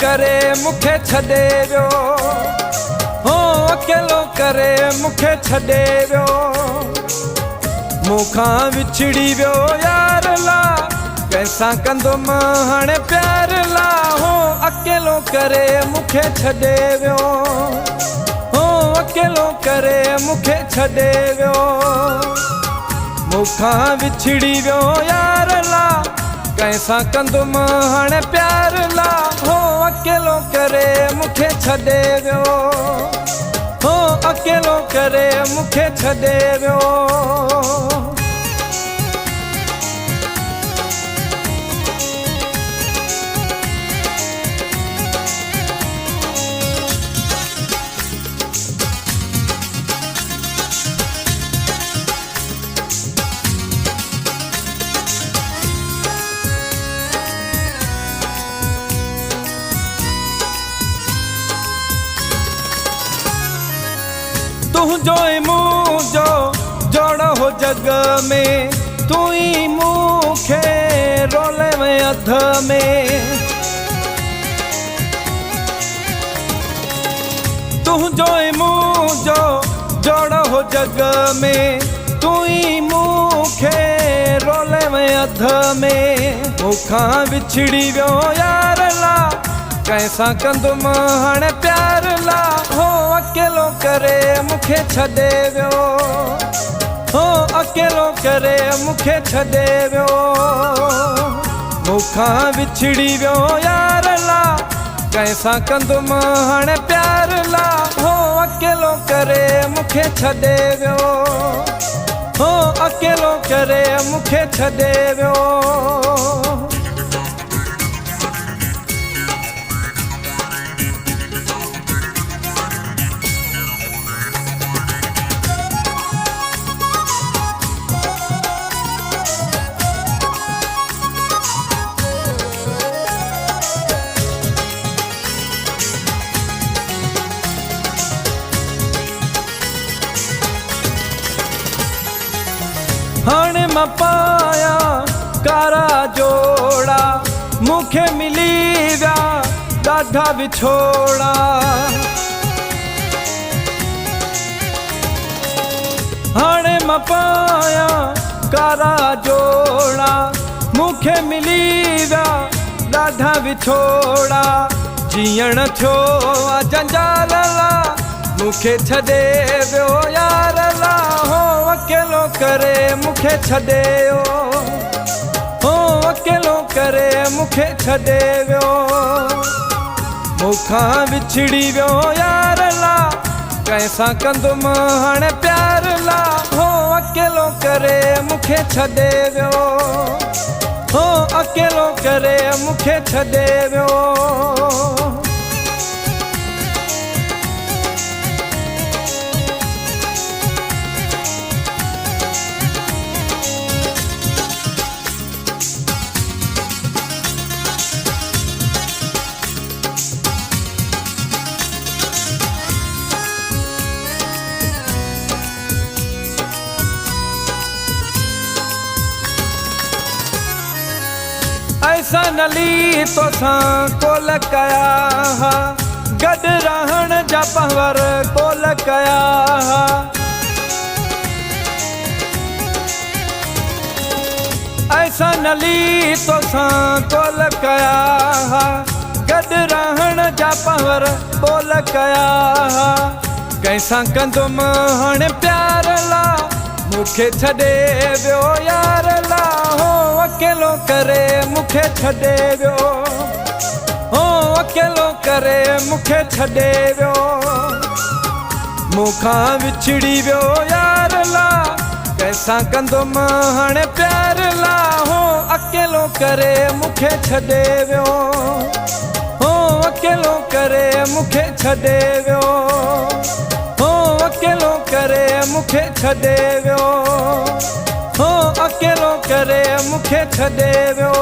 करे मुखे छॾे वियो हो अकेलो करे मुखे छॾे वियो मूंखां विछड़ी वियो यार ला कैसां कंदुमि हाणे प्यार ला हो अकेलो करे मुखे छॾे वियो हो अकेलो करे मुखे छॾे वियो मूंखां विछड़ी वियो यार ला कैसां कंदुमि हाणे प्यार ला हो अकेलो करे मुखे छॾे वियो हो अकेलो करे मुखे छॾे वियो तुझो ई मुझो जोड़ हो जग में तू ही मुखे रोले में अध में तुझो ई मुझो जोड़ हो जग में तू ही मुखे रोले में अध में मूंखां विछड़ी वियो यार ला कैसां कंदुमि हाणे प्यार ला हो अकेलो करे मुखे छॾे वियो हो अकेलो करे मुखे छॾे वियो मूंखां विछड़ी वियो यार ला कैसां कंदुमि हाणे प्यार ला हो अकेलो करे मुखे छॾे वियो हो अकेलो करे मुखे छॾे वियो हाणे मां पाया कारा जोड़ा मुखे मिली विया ॾाढा विछोड़ा हाणे मां पाया कारा जोड़ा मुखे मिली विया ॾाढा विछोड़ा जीअण थियो आ जंजाल ला मुखे छॾे वियो यार ला हो अकेलो करे मुखे छॾे हो अकेलो करे मुखे छॾे वियो मूंखां विछड़ी वियो यार ला कैसां कंदुमि हाणे प्यार ला हो अकेलो करे मुखे छॾे वियो हो अकेलो करे मुखे छॾे वियो ऐसा नली तोसां कोल कया हा गॾु रहण जा पहवर कोल कया हा ऐसा नली तोसां कोल कया हा गॾु रहण जा पहवर कोल कया हा कैसां कंदुमि हाणे प्यार ला मुखे छॾे वियो यार ला हो अकेलो करे मुखे छॾे वियो हो अकेलो करे मुखे छॾे वियो मूंखां विछड़ी वियो यार ला कैसां कंदुमि हाणे प्यार ला हो अकेलो करे मुखे छॾे वियो हो अकेलो करे मुखे छॾे वियो हो अकेलो करे मुखे छॾे वियो हो अकेलो करे मुखे छॾे वियो